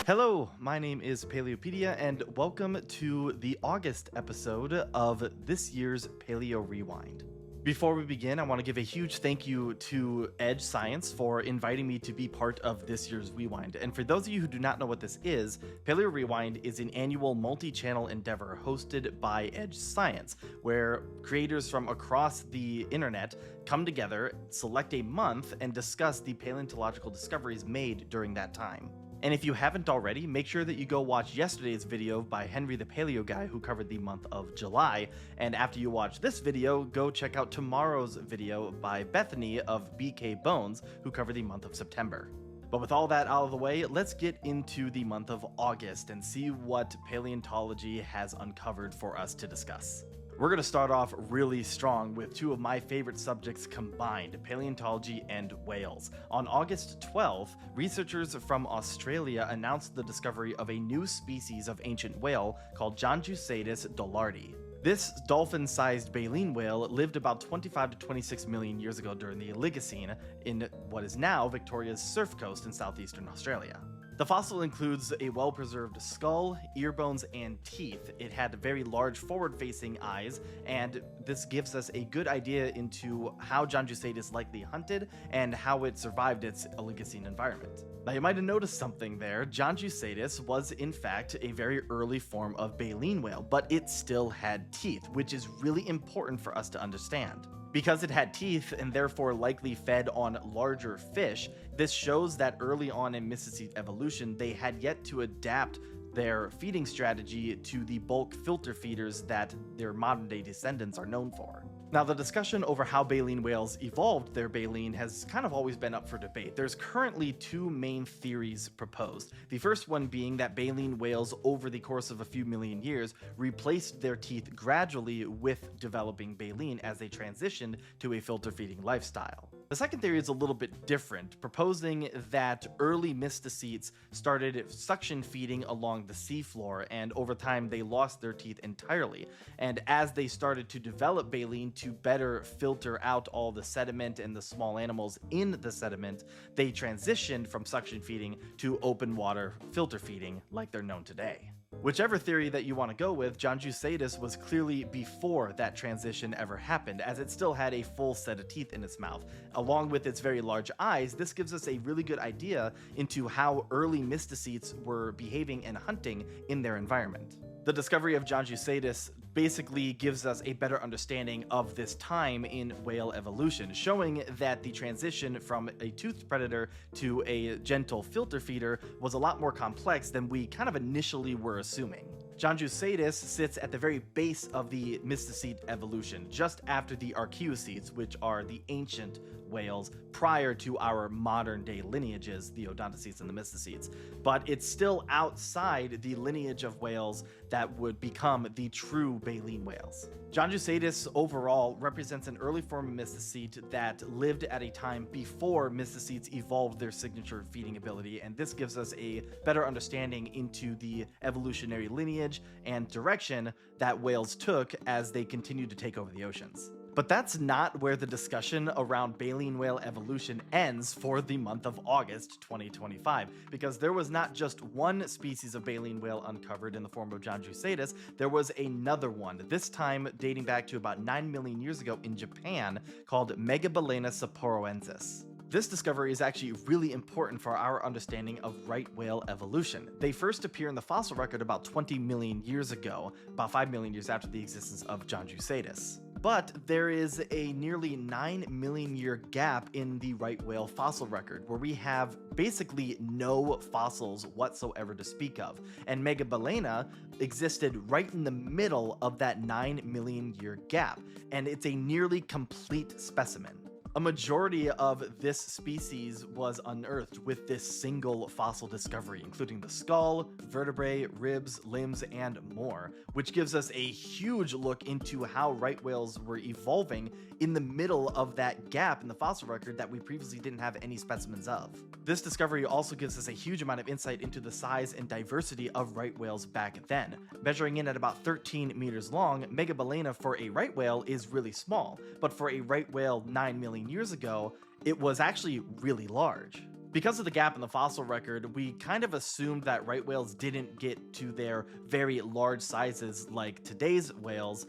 Hello, my name is Paleopedia, and welcome to the August episode of this year's PaleoRewind. Before we begin, I want to give a huge thank you to Edge Science for inviting me to be part of this year's Rewind. And for those of you who do not know what this is, PaleoRewind is an annual multi-channel endeavor hosted by Edge Science, where creators from across the internet come together, select a month, and discuss the paleontological discoveries made during that time. And if you haven't already, make sure that you go watch yesterday's video by Henry the Paleo Guy, who covered the month of July. And after you watch this video, go check out tomorrow's video by Bethany of BK Bones, who covered the month of September. But with all that out of the way, let's get into the month of August and see what paleontology has uncovered for us to discuss. We're going to start off really strong with two of my favorite subjects combined, paleontology and whales. On August 12th, researchers from Australia announced the discovery of a new species of ancient whale called Janjucetus dollardi. This dolphin-sized baleen whale lived about 25 to 26 million years ago during the Oligocene in what is now Victoria's Surf Coast in southeastern Australia. The fossil includes a well-preserved skull, ear bones, and teeth. It had very large forward-facing eyes, and this gives us a good idea into how Janjucetus likely hunted and how it survived its Oligocene environment. Now, you might have noticed something there. Janjucetus was, in fact, a very early form of baleen whale, but it still had teeth, which is really important for us to understand. Because it had teeth and therefore likely fed on larger fish, this shows that early on in Miocene evolution, they had yet to adapt their feeding strategy to the bulk filter feeders that their modern-day descendants are known for. Now, the discussion over how baleen whales evolved their baleen has kind of always been up for debate. There's currently two main theories proposed. The first one being that baleen whales, over the course of a few million years, replaced their teeth gradually with developing baleen as they transitioned to a filter-feeding lifestyle. The second theory is a little bit different, proposing that early mysticetes started suction feeding along the seafloor, and over time they lost their teeth entirely. And as they started to develop baleen to better filter out all the sediment and the small animals in the sediment, they transitioned from suction feeding to open water filter feeding like they're known today. Whichever theory that you want to go with, Janjucetus was clearly before that transition ever happened, as it still had a full set of teeth in its mouth. Along with its very large eyes, this gives us a really good idea into how early mysticetes were behaving and hunting in their environment. The discovery of Janjucetus basically gives us a better understanding of this time in whale evolution, showing that the transition from a toothed predator to a gentle filter feeder was a lot more complex than we kind of initially were assuming. Janjucetus sits at the very base of the mysticete evolution, just after the archaeocetes, which are the ancient whales prior to our modern-day lineages, the odontocetes and the mysticetes. But it's still outside the lineage of whales that would become the true baleen whales. Janjucetus overall represents an early form of mysticete that lived at a time before mysticetes evolved their signature feeding ability, and this gives us a better understanding into the evolutionary lineage and direction that whales took as they continued to take over the oceans. But that's not where the discussion around baleen whale evolution ends for the month of August 2025, because there was not just one species of baleen whale uncovered in the form of Janjucetus, there was another one, this time dating back to about 9 million years ago in Japan, called Megabalena saporoensis. This discovery is actually really important for our understanding of right whale evolution. They first appear in the fossil record about 20 million years ago, about 5 million years after the existence of Janjucetus. But there is a nearly 9 million year gap in the right whale fossil record, where we have basically no fossils whatsoever to speak of. And Megabalena existed right in the middle of that 9 million year gap, and it's a nearly complete specimen. A majority of this species was unearthed with this single fossil discovery, including the skull, vertebrae, ribs, limbs, and more, which gives us a huge look into how right whales were evolving in the middle of that gap in the fossil record that we previously didn't have any specimens of. This discovery also gives us a huge amount of insight into the size and diversity of right whales back then. Measuring in at about 13 meters long, Megabalena for a right whale is really small, but for a right whale 9 million years ago, it was actually really large. Because of the gap in the fossil record, we kind of assumed that right whales didn't get to their very large sizes like today's whales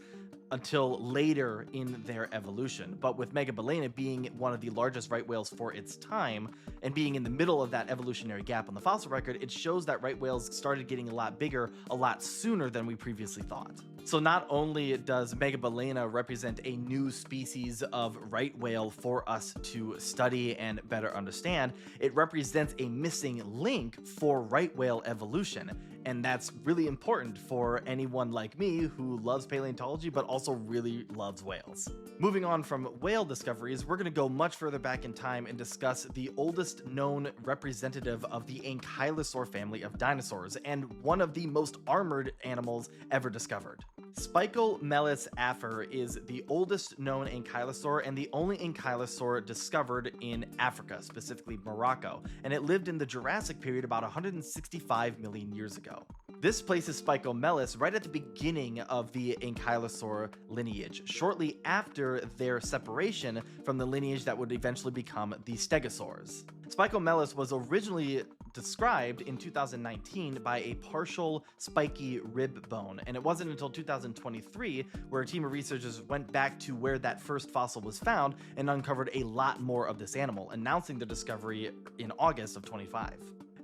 until later in their evolution. But with Megabalena being one of the largest right whales for its time, and being in the middle of that evolutionary gap on the fossil record, it shows that right whales started getting a lot bigger a lot sooner than we previously thought. So not only does Megabalena represent a new species of right whale for us to study and better understand, it represents a missing link for right whale evolution. And that's really important for anyone like me who loves paleontology but also really loves whales. Moving on from whale discoveries, we're going to go much further back in time and discuss the oldest known representative of the Ankylosaur family of dinosaurs, and one of the most armored animals ever discovered. Spicomellus afer is the oldest known ankylosaur and the only ankylosaur discovered in Africa, specifically Morocco, and it lived in the Jurassic period about 165 million years ago. This places Spicomellus right at the beginning of the ankylosaur lineage, shortly after their separation from the lineage that would eventually become the stegosaurs. Spicomellus was originally described in 2019 by a partial spiky rib bone, and it wasn't until 2023 where a team of researchers went back to where that first fossil was found and uncovered a lot more of this animal, announcing the discovery in August of 25.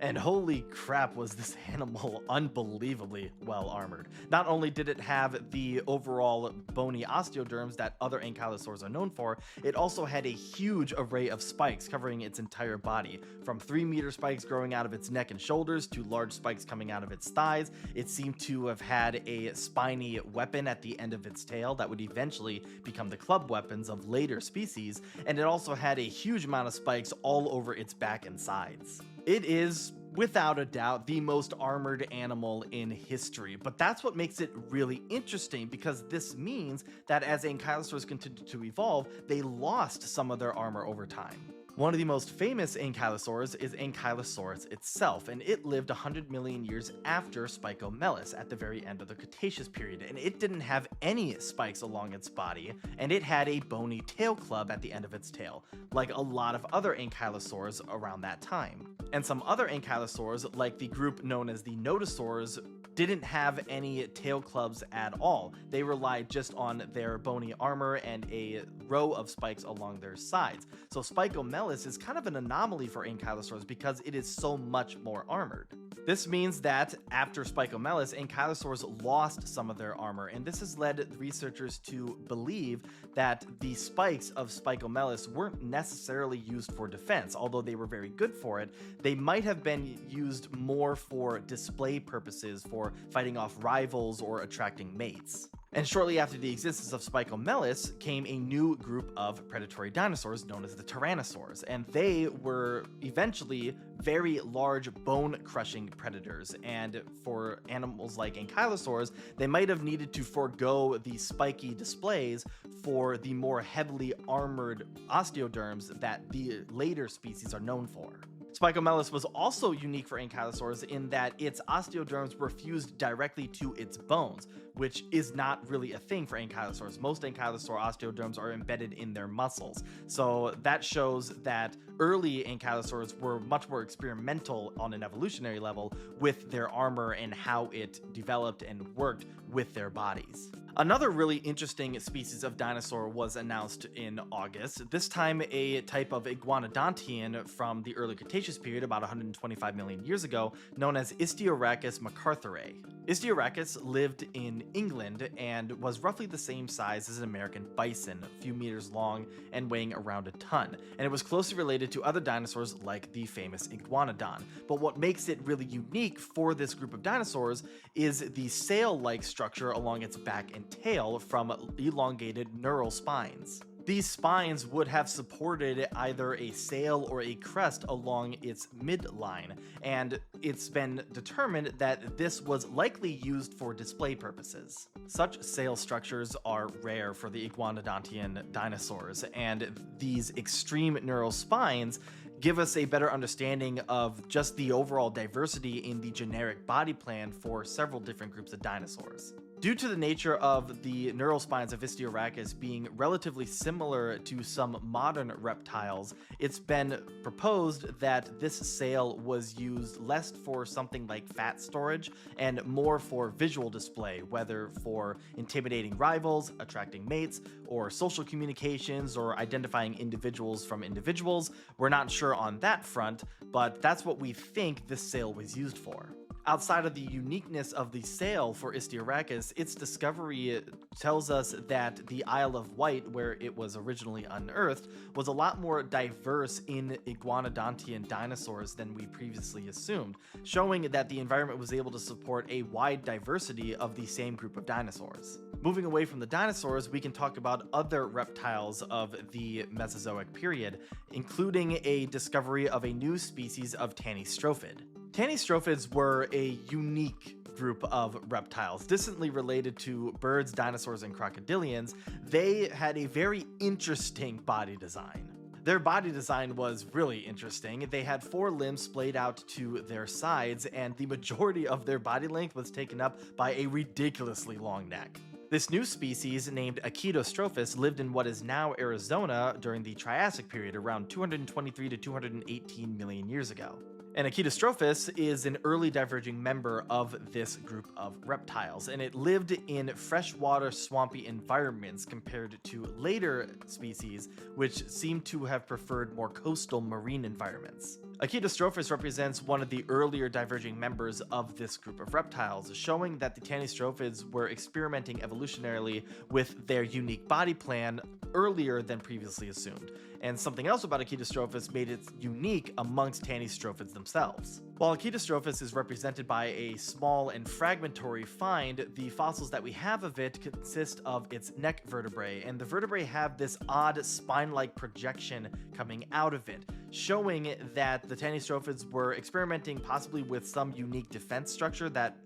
And holy crap, was this animal unbelievably well armored. Not only did it have the overall bony osteoderms that other ankylosaurs are known for, it also had a huge array of spikes covering its entire body, from 3-meter spikes growing out of its neck and shoulders to large spikes coming out of its thighs. It seemed to have had a spiny weapon at the end of its tail that would eventually become the club weapons of later species, and it also had a huge amount of spikes all over its back and sides. It is, without a doubt, the most armored animal in history, but that's what makes it really interesting, because this means that as ankylosaurs continued to evolve, they lost some of their armor over time. One of the most famous ankylosaurs is Ankylosaurus itself, and it lived 100 million years after Spicomellus at the very end of the Cretaceous period, and it didn't have any spikes along its body, and it had a bony tail club at the end of its tail, like a lot of other ankylosaurs around that time. And some other ankylosaurs, like the group known as the nodosaurs, didn't have any tail clubs at all. They relied just on their bony armor and a row of spikes along their sides. So Spicomellus is kind of an anomaly for ankylosaurs because it is so much more armored. This means that after Spicomellus, ankylosaurs lost some of their armor, and this has led researchers to believe that the spikes of Spicomellus weren't necessarily used for defense. Although they were very good for it, they might have been used more for display purposes, for fighting off rivals or attracting mates. And shortly after the existence of Spicomellus came a new group of predatory dinosaurs known as the tyrannosaurs, and they were eventually very large bone-crushing predators, and for animals like ankylosaurs, they might have needed to forego the spiky displays for the more heavily armored osteoderms that the later species are known for. Spicomellus was also unique for ankylosaurs in that its osteoderms were fused directly to its bones, which is not really a thing for ankylosaurs. Most ankylosaur osteoderms are embedded in their muscles. So that shows that early ankylosaurs were much more experimental on an evolutionary level with their armor and how it developed and worked with their bodies. Another really interesting species of dinosaur was announced in August, this time a type of Iguanodontian from the early Cretaceous period about 125 million years ago, known as Ichthyosaur macarthurae. Ichthyosaur lived in England and was roughly the same size as an American bison, a few meters long and weighing around a ton, and it was closely related to other dinosaurs like the famous Iguanodon. But what makes it really unique for this group of dinosaurs is the sail-like structure along its back and tail from elongated neural spines. These spines would have supported either a sail or a crest along its midline, and it's been determined that this was likely used for display purposes. Such sail structures are rare for the Iguanodontian dinosaurs, and these extreme neural spines give us a better understanding of just the overall diversity in the generic body plan for several different groups of dinosaurs. Due to the nature of the neural spines of Ichthyorachis being relatively similar to some modern reptiles, it's been proposed that this sail was used less for something like fat storage and more for visual display, whether for intimidating rivals, attracting mates, or social communications, or identifying individuals from individuals. We're not sure on that front, but that's what we think this sail was used for. Outside of the uniqueness of the sail for Ichthyorachis, its discovery tells us that the Isle of Wight, where it was originally unearthed, was a lot more diverse in Iguanodontian dinosaurs than we previously assumed, showing that the environment was able to support a wide diversity of the same group of dinosaurs. Moving away from the dinosaurs, we can talk about other reptiles of the Mesozoic period, including a discovery of a new species of Tanystrophid. Tanystrophids were a unique group of reptiles, distantly related to birds, dinosaurs, and crocodilians. They had a very interesting body design. Their body design was really interesting. They had 4 limbs splayed out to their sides, and the majority of their body length was taken up by a ridiculously long neck. This new species, named Ankylosaur, lived in what is now Arizona during the Triassic period, around 223 to 218 million years ago. And Ankylosaur is an early diverging member of this group of reptiles, and it lived in freshwater swampy environments compared to later species which seem to have preferred more coastal marine environments. Ankylosaur represents one of the earlier diverging members of this group of reptiles, showing that the Tanystrophids were experimenting evolutionarily with their unique body plan earlier than previously assumed. And something else about Ankylosaur made it unique amongst Tanystrophids themselves. While Ankylosaur is represented by a small and fragmentary find, the fossils that we have of it consist of its neck vertebrae, and the vertebrae have this odd spine-like projection coming out of it, showing that the Tanystrophids were experimenting possibly with some unique defense structure that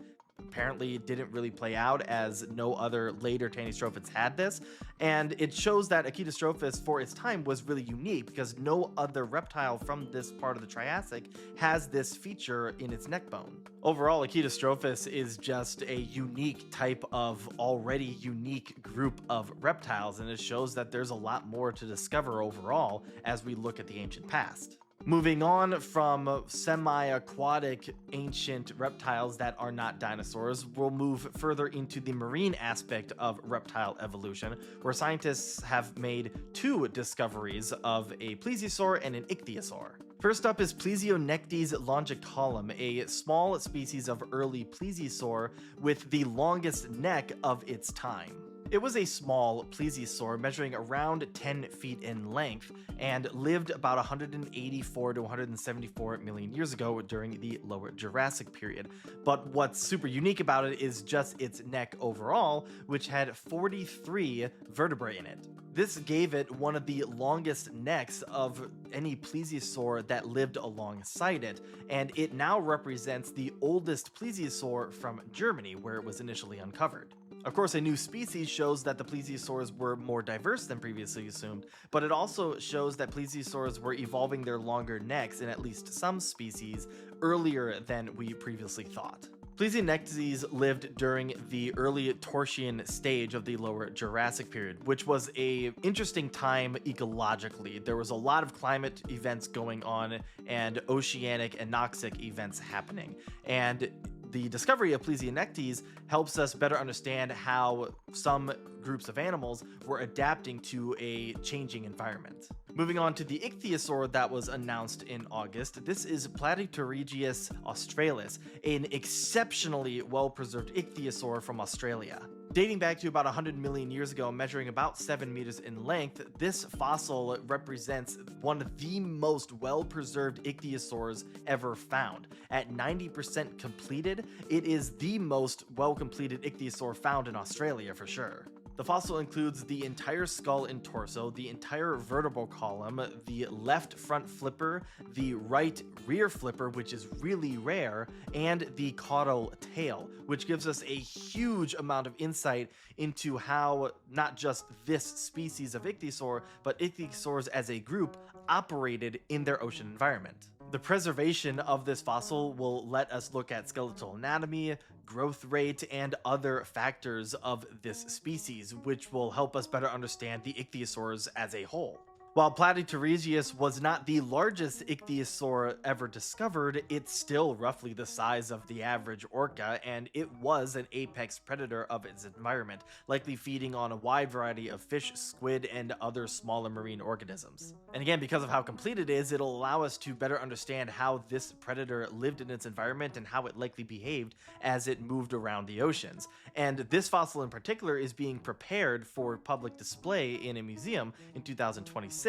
apparently didn't really play out, as no other later Tanystrophids had this, and it shows that Ankylosaur for its time was really unique because no other reptile from this part of the Triassic has this feature in its neck bone. Overall, Ankylosaur is just a unique type of already unique group of reptiles, and it shows that there's a lot more to discover overall as we look at the ancient past. Moving on from semi-aquatic ancient reptiles that are not dinosaurs, we'll move further into the marine aspect of reptile evolution, where scientists have made 2 discoveries of a Plesiosaur and an Ichthyosaur. First up is Plesionectes longicolum, a small species of early Plesiosaur with the longest neck of its time. It was a small Plesiosaur measuring around 10 feet in length and lived about 184 to 174 million years ago during the Lower Jurassic period. But what's super unique about it is just its neck overall, which had 43 vertebrae in it. This gave it one of the longest necks of any Plesiosaur that lived alongside it, and it now represents the oldest Plesiosaur from Germany, where it was initially uncovered. Of course, a new species shows that the Plesiosaurs were more diverse than previously assumed, but it also shows that Plesiosaurs were evolving their longer necks in at least some species earlier than we previously thought. Plesionectes lived during the early Tortian stage of the Lower Jurassic period, which was an interesting time ecologically. There was a lot of climate events going on and oceanic and anoxic events happening, and the discovery of Plesionectes helps us better understand how some groups of animals were adapting to a changing environment. Moving on to the Ichthyosaur that was announced in August, this is Platypterygius australis, an exceptionally well-preserved Ichthyosaur from Australia. Dating back to about 100 million years ago, measuring about 7 meters in length, this fossil represents one of the most well-preserved ichthyosaurs ever found. At 90% completed, it is the most well-completed ichthyosaur found in Australia for sure. The fossil includes the entire skull and torso, the entire vertebral column, the left front flipper, the right rear flipper, which is really rare, and the caudal tail, which gives us a huge amount of insight into how not just this species of ichthyosaur, but ichthyosaurs as a group operated in their ocean environment. The preservation of this fossil will let us look at skeletal anatomy, growth rate, and other factors of this species, which will help us better understand the ichthyosaurs as a whole. While Platypterygius was not the largest ichthyosaur ever discovered, it's still roughly the size of the average orca, and it was an apex predator of its environment, likely feeding on a wide variety of fish, squid, and other smaller marine organisms. And again, because of how complete it is, it'll allow us to better understand how this predator lived in its environment and how it likely behaved as it moved around the oceans. And this fossil in particular is being prepared for public display in a museum in 2026.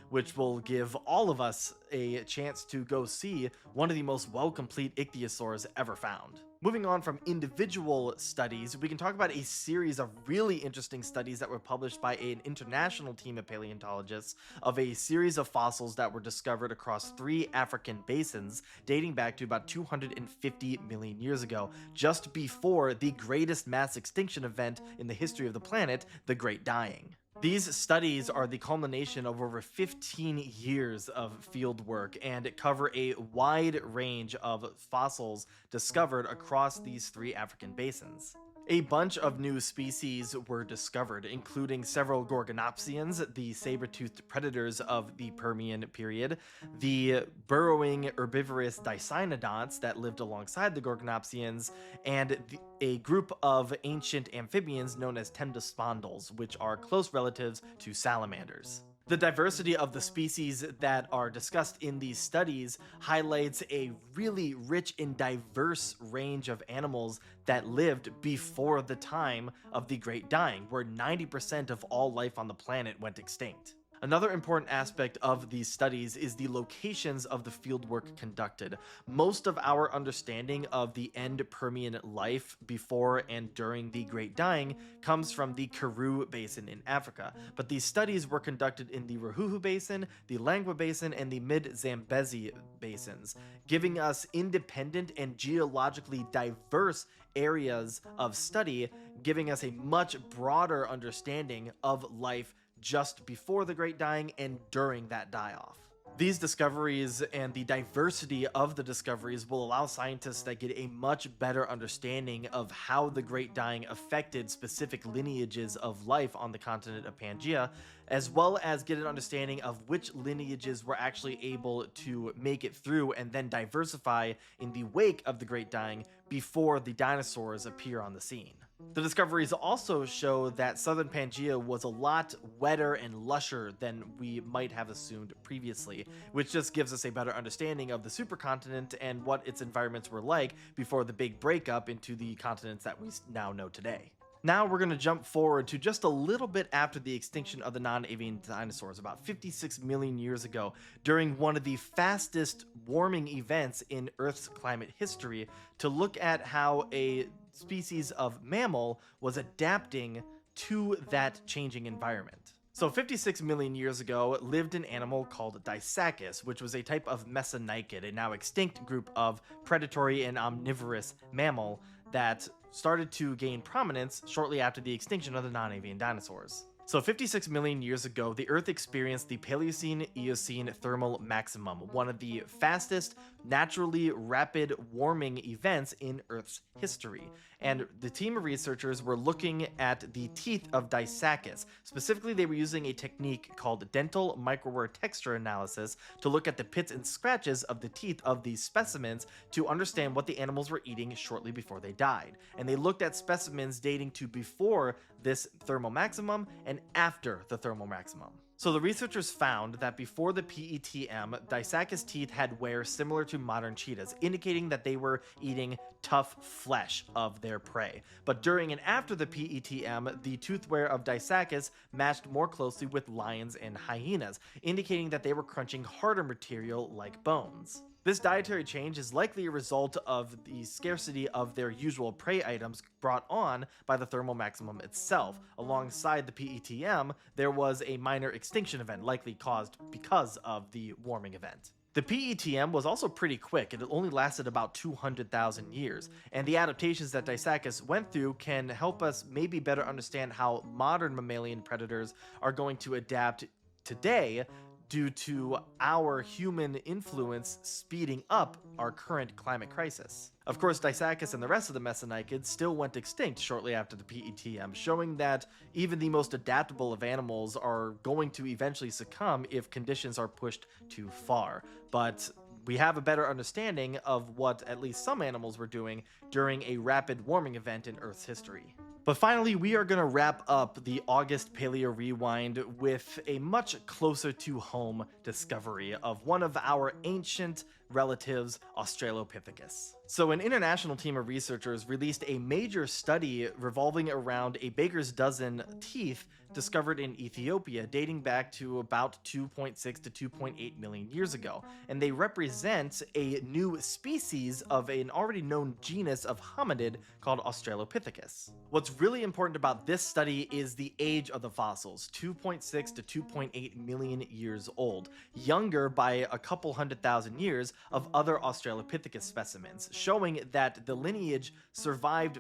Which will give all of us a chance to go see one of the most well-complete ichthyosaurs ever found. Moving on from individual studies, we can talk about a series of really interesting studies that were published by an international team of paleontologists of a series of fossils that were discovered across 3 African basins dating back to about 250 million years ago, just before the greatest mass extinction event in the history of the planet, the Great Dying. These studies are the culmination of over 15 years of field work and cover a wide range of fossils discovered across these 3 African basins. A bunch of new species were discovered, including several Gorgonopsians, the saber-toothed predators of the Permian period, the burrowing herbivorous Dicynodonts that lived alongside the Gorgonopsians, and a group of ancient amphibians known as Temdospondals, which are close relatives to salamanders. The diversity of the species that are discussed in these studies highlights a really rich and diverse range of animals that lived before the time of the Great Dying, where 90% of all life on the planet went extinct. Another important aspect of these studies is the locations of the fieldwork conducted. Most of our understanding of the end Permian life before and during the Great Dying comes from the Karoo Basin in Africa, but these studies were conducted in the Ruhuhu Basin, the Langwa Basin, and the Mid-Zambezi Basins, giving us independent and geologically diverse areas of study, giving us a much broader understanding of life just before the Great Dying and during that die-off. These discoveries and the diversity of the discoveries will allow scientists to get a much better understanding of how the Great Dying affected specific lineages of life on the continent of Pangaea, as well as get an understanding of which lineages were actually able to make it through and then diversify in the wake of the Great Dying before the dinosaurs appear on the scene. The discoveries also show that southern Pangaea was a lot wetter and lusher than we might have assumed previously, which just gives us a better understanding of the supercontinent and what its environments were like before the big breakup into the continents that we now know today. Now we're going to jump forward to just a little bit after the extinction of the non-avian dinosaurs, about 56 million years ago, during one of the fastest warming events in Earth's climate history, to look at how a species of mammal was adapting to that changing environment. So 56 million years ago lived an animal called Dicacus, which was a type of mesonychid, a now extinct group of predatory and omnivorous mammal that started to gain prominence shortly after the extinction of the non-avian dinosaurs. So 56 million years ago, the Earth experienced the Paleocene-Eocene thermal maximum, one of the fastest, naturally rapid warming events in Earth's history. And the team of researchers were looking at the teeth of Dicacus. Specifically, they were using a technique called dental microwear texture analysis to look at the pits and scratches of the teeth of these specimens to understand what the animals were eating shortly before they died. And they looked at specimens dating to before this thermal maximum and after the thermal maximum. So the researchers found that before the PETM, Dicacus teeth had wear similar to modern cheetahs, indicating that they were eating tough flesh of their prey. But during and after the PETM, the tooth wear of Dicacus matched more closely with lions and hyenas, indicating that they were crunching harder material like bones. This dietary change is likely a result of the scarcity of their usual prey items brought on by the thermal maximum itself. Alongside the PETM, there was a minor extinction event likely caused because of the warming event. The PETM was also pretty quick, and it only lasted about 200,000 years, and the adaptations that Dicacus went through can help us maybe better understand how modern mammalian predators are going to adapt today due to our human influence speeding up our current climate crisis. Of course, Dicacus and the rest of the Mesonychids still went extinct shortly after the PETM, showing that even the most adaptable of animals are going to eventually succumb if conditions are pushed too far. But we have a better understanding of what at least some animals were doing during a rapid warming event in Earth's history. But finally, we are going to wrap up the August Paleo Rewind with a much closer to home discovery of one of our ancient relatives, Australopithecus. So an international team of researchers released a major study revolving around a baker's dozen teeth discovered in Ethiopia dating back to about 2.6 to 2.8 million years ago, and they represent a new species of an already known genus of hominid called Australopithecus. What's really important about this study is the age of the fossils, 2.6 to 2.8 million years old, younger by a couple 100,000 years of other Australopithecus specimens, showing that the lineage survived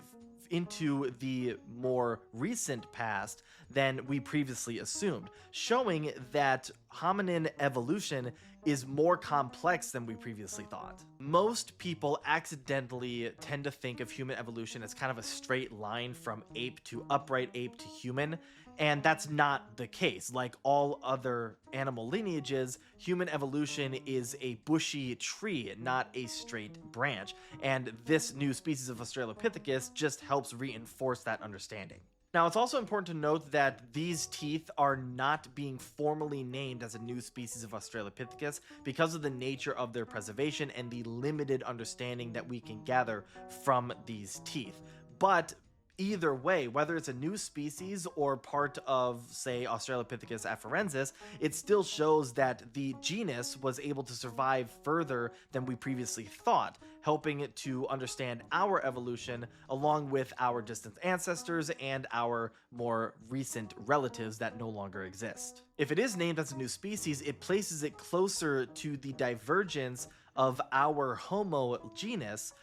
into the more recent past than we previously assumed, showing that hominin evolution is more complex than we previously thought. Most people accidentally tend to think of human evolution as kind of a straight line from ape to upright ape to human, and that's not the case. Like all other animal lineages, human evolution is a bushy tree, not a straight branch, and this new species of Australopithecus just helps reinforce that understanding. Now, it's also important to note that these teeth are not being formally named as a new species of Australopithecus because of the nature of their preservation and the limited understanding that we can gather from these teeth. But either way, whether it's a new species or part of, say, Australopithecus afarensis, it still shows that the genus was able to survive further than we previously thought, helping to understand our evolution along with our distant ancestors and our more recent relatives that no longer exist. If it is named as a new species, it places it closer to the divergence of our Homo genus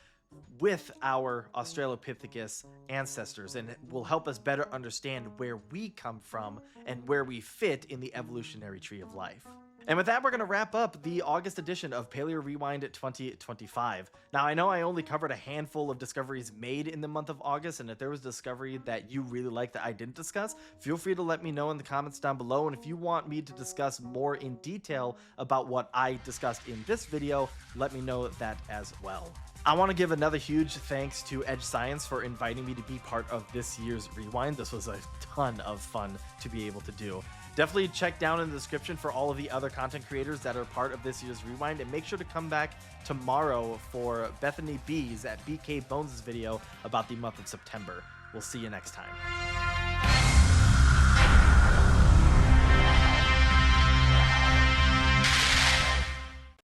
with our Australopithecus ancestors, and it will help us better understand where we come from and where we fit in the evolutionary tree of life. And with that, we're going to wrap up the August edition of Paleo Rewind 2025. Now, I know I only covered a handful of discoveries made in the month of August, and if there was a discovery that you really liked that I didn't discuss, feel free to let me know in the comments down below. And if you want me to discuss more in detail about what I discussed in this video, let me know that as well. I want to give another huge thanks to Edge Science for inviting me to be part of this year's Rewind. This was a ton of fun to be able to do. Definitely check down in the description for all of the other content creators that are part of this year's Rewind, and make sure to come back tomorrow for Bethany B's at BK Bones' video about the month of September. We'll see you next time.